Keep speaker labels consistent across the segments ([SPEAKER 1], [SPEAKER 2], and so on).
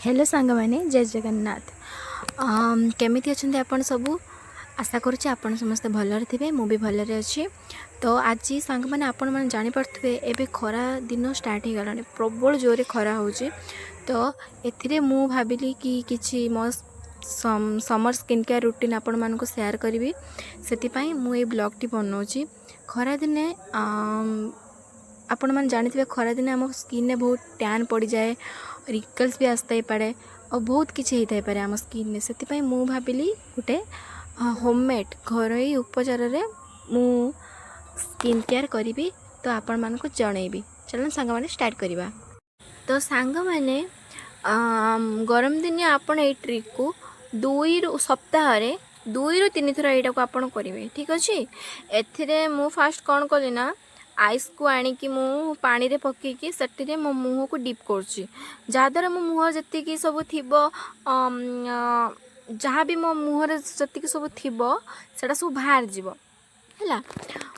[SPEAKER 1] Hello सांग मैंने जय जगन्नाथ। केमिति अच्छे आपण सबू आशा करुँचे आपण समस्ते भलरे थे मु भी भलरे अच्छी। तो आज सांग मैंने आपण मैंने जानीपे एवं खरा दिन स्टार्ट हो गला प्रबल जोरे खरा हो। तो ए मु भाविली कि किसी मो समर स्किन केयर रूटीन आपण मानक शेयर करी से मुझे ब्लॉग टी बनाऊँगी। खरा दिने आपण मैंने जानी खरा दिने आम स्किन में बहुत टैन पड़ जाए, रिकल्स भी आसता ही पड़े और बहुत किसी होता पारे आम स्किन में। से मु भाविली गोटे होममेड घर उपचार मु स्किन केयर करी। तो आपण मानक जनईबी चलो सांग मैंने स्टार्ट करवा। तो सांग मैंने गरम दिन आपण ये ट्रिक को सप्ताह 2 ରୁ 3 थर यहाँ को आपड़ करेंगे, ठीक अच्छे। एथिरे मु फास्ट कौन कली ना आइस को आणिकी मु पानी रे पकईकी से मो मुँह को डिप कर जहाँद्वारा मो मुँह जी सब थी जहाँ भी मो मुँह जी सब थी से सब बाहर जीव है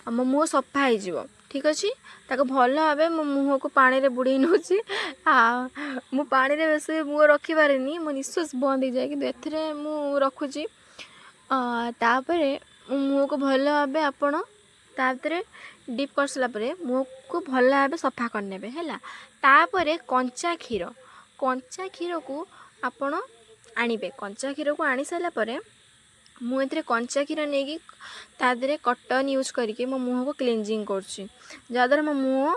[SPEAKER 1] मो मुँह सफा हो, ठीक अच्छे। ताको भल भाव मो मुँह को पानी रे बुड़े नौ मु पानी रे बेस मुँह रखिपारे मो निश्वास बंद हो जाए कि मु रखुची। तापरे मुँह को भल भाव आपण तापरे डिप कर सारापर मुँह को भल भाव सफा करने है। तापरे कंचा क्षीर को आपण आणवे। कंचा क्षीर को आनी सारापर मुझे कंचा क्षीर नहीं कि तादे कटन यूज करके मो मुँह को क्लींजिंग कर जहाँद्वारा मो मुँह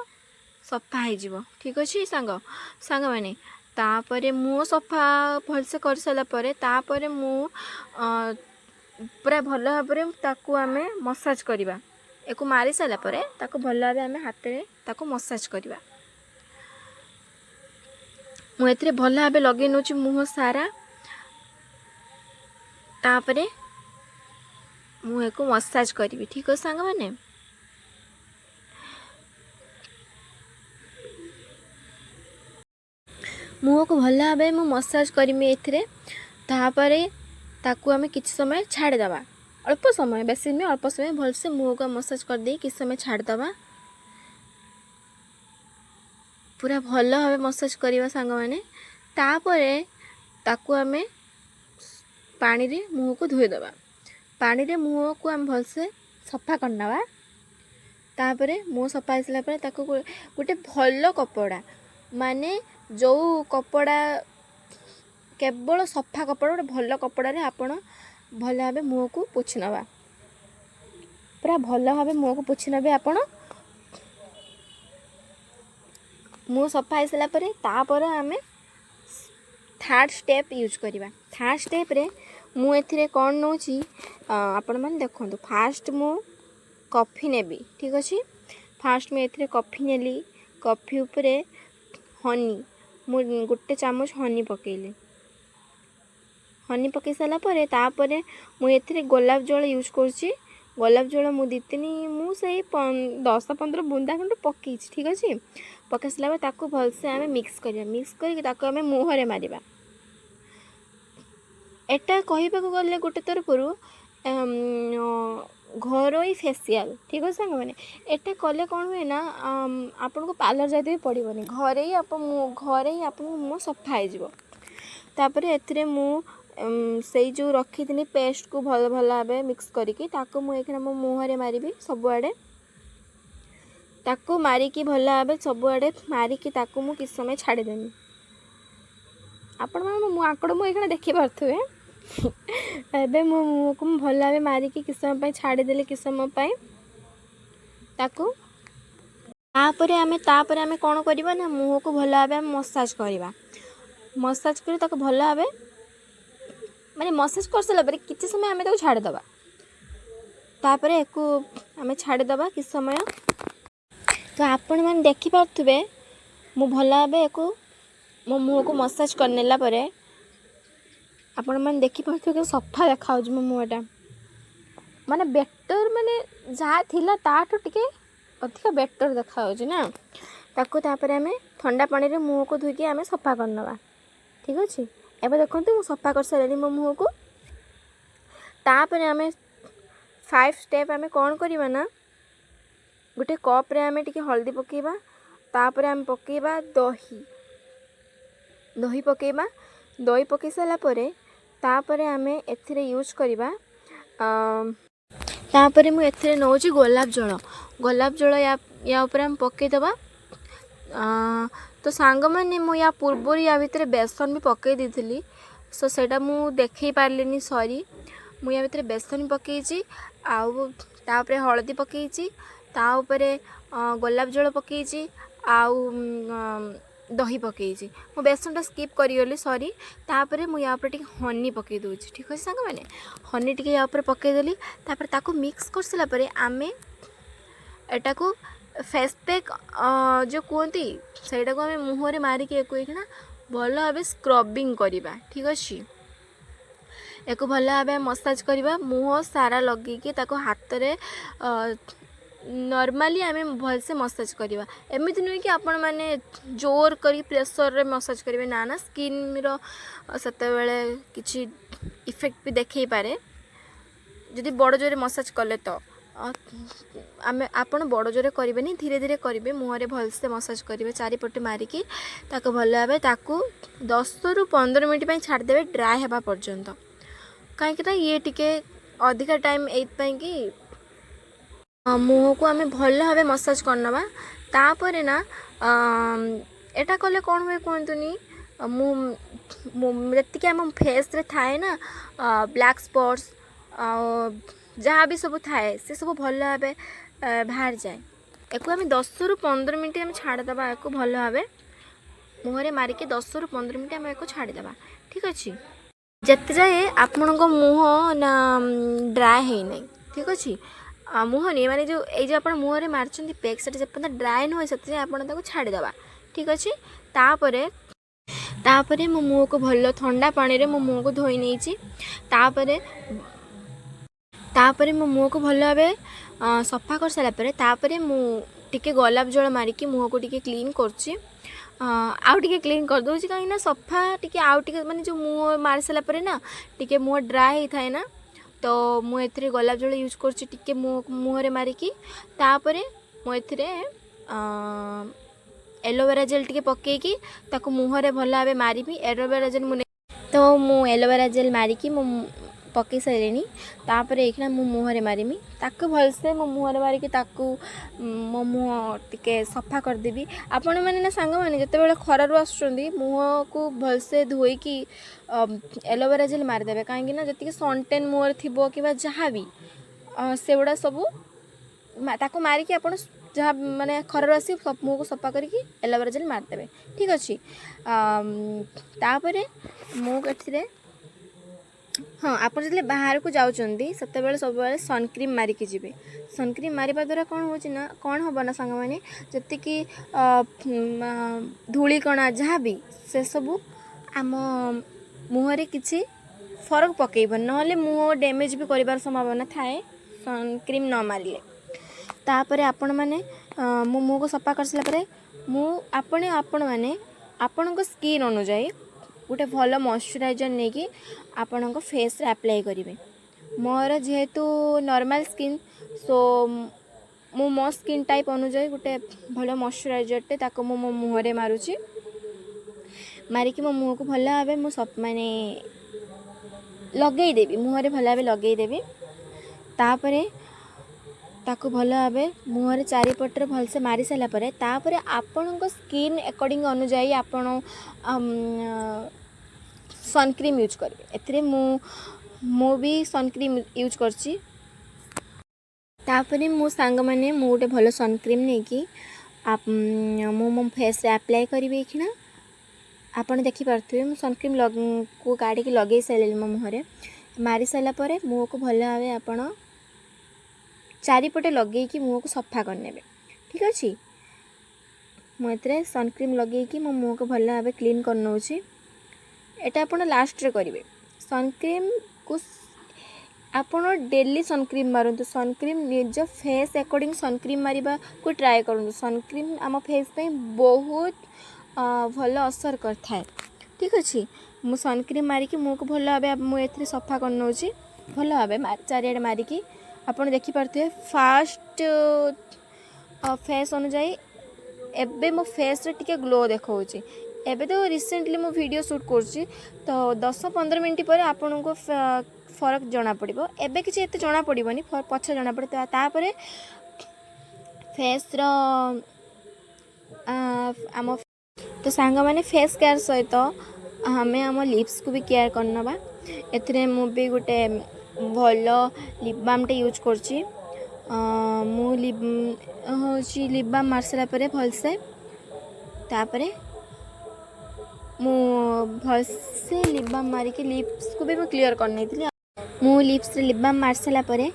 [SPEAKER 1] सफा हो, ठीक अच्छे। सांग मैंने तापरे मुँह सफा भलसे कर सारापर तापरे मु पूरा भल भाव ताकू आमे मसाज करवा। एक मारी सारापर ताकू भल भाव आमे हाथ में ताकू मसाज करवा। मुझे भल भाव लगे नौ मुँह सारा तापरे मुँह को मसाज करी, ठीक है सांग मैंने। मुँह को भल भाव मु मसाज करमी एथिरे तापरे ताकू आमे किछ समय छाड़देवा, अल्प समय बेसी नुहे अल्प समय भलसे मुँह को मसाज कर दे किछ समय छाड़देवा। पूरा भल भाव मसाज करवा सांग मैंने। तापरे ताकू आमे पानी रे मुँह को धोईदेवा। पानी रे मुँह को आम भलसे सफा करनवा। तापरे मुँह सफा हो सारापर ताकू गोटे भल कपड़ा माने जो कपड़ा केवल सफा कपड़ा गोटे भल कपड़ा रे आपण भल भाव मुँह को पोछि नवा। पूरा भल भाव मुँह को पोछि नबे आपण। मुँह सफा हो सारापर तापर आमे थर्ड स्टेप यूज करवा। थर्ड स्टेप रे मु एथिरे कौन नौ आपण मैंने देखो। फास्ट मु कॉफी नेबी, ठीक अच्छे। फास्ट मुझे एथिरे कॉफी नेली। कॉफी उपरे हनी मु गोटे चामच हनी पकेली। हनी पकई सारापर तापर मुझे गोलाप जल यूज करची। गोलाप जल मु दी तीन मुझे 10-15 बुंदा खंड पकई, ठीक अच्छे। पकई सारापर ताकू भलसे आमे मिक्स करिया। मिक्स करके ताकू आमे मुँह मारिबा। एटा कहबा को गले गोटे तरफरु घरोई फेसियाल, ठीक है सांग मैंने। एटा कले कौन हुए ना आपन को पार्लर जाते भी पड़ोनी, घरे ही आप मुँह सफा हो। तापर एथिरे मु से जो रखी थी पेस्ट को भल भल भाव मिक्स करके ताको मुझे मो मुँह मारिबी सबुआड़े। ताको मारिकी भल भाव सबुआड़े मारिकी ताको मु किस समय छाड़देमी। आपण मो आकड़ मुझे देखी पारे एबे मो मुँह को भल भाव मारिकी किस समय छाड़देली किस समय ताको। तापरे आमे कौन करवा ना मुँह को भल भाव मसाज करवा। मसाज कर ताको भल भाव माने मसाज कर सारापर किसी समय आमे ताको छाड़देवा। तापरे एको आमे छाड़देवा किस समय। तो आपण मैंने देखी पारे मु भल भाव एको मो मुँह को मसाज कर नेला परे आपण मैंने देखी पारे कि सफा देखा मो मुँहटा माने बेटर माने जहाँ थिला ताठू टिके अधिक बेटर देखा ना। ताको तापर आमे ठंडा पानी रे मुँह को धोइकी आमे सफा करनवा, ठीक अच्छे। एबे देखंतु मु सफा कर सारे मो मुँह को। तापर आमे 5 स्टेप आमे कौन करवा ना गोटे कप रे आमे टिके हल्दी पकेबा। तापर आमे पकेबा दही पकेबा। दही पकई सारा तापर आमे एथिरे यूज करवा तापर मु एथिरे नौची गोलाप जल या ऊपर हम पकईदबा। तो सांग मैंने मु या पूर्व या भितर बेसन भी पकई दी सो सेटा मु देखई पारलिनी सॉरी मु या भितर बेसन पकईची आउ तापरे हळदी पकईची ताऊपरे गोलाप जल पकईची आउ दही पकईची मु बेसनटा स्किप करिगली सॉरी। तापर मु या ऊपर टिके हनी पकई दूची ठीक अछि सांग माने हनी टिके या ऊपर पकई देली तापर ताको मिक्स कर सला परे आमे एटा को फेस पैक जो कहती सेटा को आमे मुहरे मारिकी एकना भल भाव स्क्रबिंग करवा ठीक अच्छे एक भल भाव मसाज करवा मुँह सारा लगे ताको हाथ रे नॉर्मली आमे भलसे मसाज करवा एमती नुहे कि आपण मैंने जोर करी प्रेशर रे मसाज करेंगे ना स्किन रो सेते बेले किछि इफेक्ट भी देखई पारे जदि बड़ जोरे मसाज कले तो आमे आपण बड़ जोरे करेंगे धीरे धीरे करेंगे मुहरे भलसे मसाज करेंगे चारिपटे मारिकी ताको भल भाव ताकू 10 ରୁ 15 मिनट छाड़देवे ड्राए होगा पर्यंत कहीं ये टिके अधिका टाइम एपाई कि मुँह को आमे भल भाव मसाज करनवा तापर ना एटा कले कौन हुए कहतुनी मुझे आम फेस रे थाए ना ब्लैक स्पॉट्स जहाँ भी सब थाए से सब भल भाव बाहर जाए एको आम 10 ରୁ 15 मिनट आम छाड़देवा एक भल भाव मुहरे मारिकी 10 ରୁ 15 मिनट आम एक छाड़देवा ठीक अच्छे जिते जाए आपण मुँह ना ड्राए है नहीं ठीक अच्छे मुँह नहीं माने जो ये आप मुहरे मार्च पैक से ड्राए नुहे से आप छाड़देवा ठीक अच्छे तापर मो मुँह को भल ठंडा पानी रे मो मुँह को धोई नहीं तापर मो मुँह को भल भाव सफा कर सारापर तापर मुझे गोलाप जल मारिकी मुँह को टिके क्लीन करची आउ टिके क्लीन कर दूची कहीं सफा टिके आउ टिके माने जो मुँह मारी सारापर ना टिके मुँह ड्राए होता है ना तो मुझे गोलाप जल यूज करची टिके मुँह मारिकी तापर मुझे एलोवेरा जेल टिके पकेकी ताको मुहरे भल भाव मारिबी एलोवेरा जेल मुने तो मु एलोवेरा जेल मारिकी मु पकई सारे तापर एक मु मुहरे मारिमी ताको भलसे मो मुहरे मारिकी ताको मो मुँह टिके सफा करदेवी आपण मैंने ना सांग मैंने जिते बड़े खरारू आसुँच मुँह को भलसे धोईकी एलोवेरा जेल मारिदेवे कहीं जी सनटेन मुहर थी कि जहाँ भी से गुड़ा सब ताको मारिकी आप जहाँ माने खरारू आसी मुँह को सफा करके एलोवेरा जेल मारिदेवे ठीक अच्छे तापर मुझे हाँ आप जो बाहर को जाऊँगी से सब सनक्रीम मारिकी जी सनक्रीम मारिबा द्वारा कौन हो कौन हम ना सांग मैंने जी कि धूलिकणा जहाँ भी से सब आम मुहरे किसी फरक पकेब ना मुँह डैमेज भी कर संभावना थाए सनक्रीम न मारे तापर आपण मैंने मो मुँह को सफा कर सारापर आपण मैंने आपण स्किन अनुजाई गोटे भल मॉइस्चराइजर नहीं कि आपण फेस रे अप्लाई करेंगे मोर जेहेतु नॉर्मल स्किन सो मो स्किन टाइप अनुजाई गोटे भल मॉइस्चराइजर ताको मो मुहरे मारुची मारिकी मो मुँह को भल भाव मु सब माने लगेदेवी मुहरे भल भाव लगेदेवी तापर ताको भल भाव मुहरे चारिपटर भलसे मारी सारापर तापर आपण स्किन अकॉर्डिंग अनुजाई आपण सनक्रीम यूज करेंगे एथिरे मु भी सनक्रीम यूज करची तापर मो सांग मैंने मु गोटे भल सनक्रीम नहीं कि मो फेस रे अप्लाई करी कि आपड़ देखिपे मु सनक्रीम को गाड़ी की लगे सारे मो मुहरे मारी सारापर मुँह को भल भाव आपण चारिपटे लगे मुँह को सफा करने ठीक अच्छे मुझे सनक्रीम लगे मो मुँह को भल भाव क्लीन कर नौची एटा आपण लास्ट रे करेंगे सनक्रीम को आपण डेली सनक्रीम मारतु सनक्रीम निज फेस अकॉर्डिंग सनक्रीम मारिबा को ट्राए करूँ सनक्रीम आम फेस पे बहुत भल असर करता ठीक अच्छे मु सनक्रीम मारिकी मुँह को भल भाव मुझे सफा कर नौची भल भाव चारिआडे मारिकी आपड़ देखिपे फास्ट फेस अनुजाई एबे मो फेस रे टिके ग्लो देखौची एबे तो रिसेंटली मु वीडियो शूट करछि तो 10-15 मिनट पर आपन को फरक जना पड़िबो। एबे किछि एते जना पड़िबोनी पछ जना पड़े तापरे फेस रो आम तो सांग माने फेस केयर सहित हमें आम लिप्स को भी केयर करनबा। एथिरे मु भी गोटे भल लिप बाम टे यूज करछि। मु लिप होछि लिप बाम मारसला परे भलसे तापरे मु भलसे लिप बाम मारी के लिप्स को भी मु क्लियर कर नेथिली। मु लिप्स रे लिप बाम मारसला परे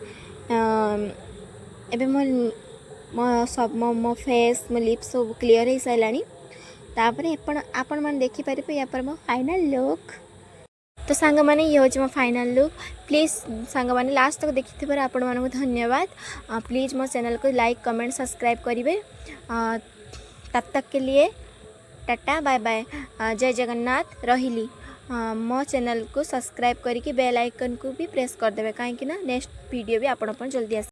[SPEAKER 1] एबे मो सब मो फेस मो लिप्स सब क्लियर हो सारानी। तापरे आपण मन देखि पारिबे या पर मो फाइनल लुक। तो सांग माने ये होछि मो फाइनल लुक। प्लीज सांग माने लास्ट तक देखि थबार आपण मानको धन्यवाद। प्लीज मो चैनल को लाइक कमेंट सब्सक्राइब करिवे। तब तक के लिए टाटा बाय बाय। जय जगन्नाथ रहिली। मो चैनल को सब्सक्राइब करके बेल आइकन को भी प्रेस कर देबे काहे कि ना नेक्स्ट वीडियो भी आपण जल्दी आस।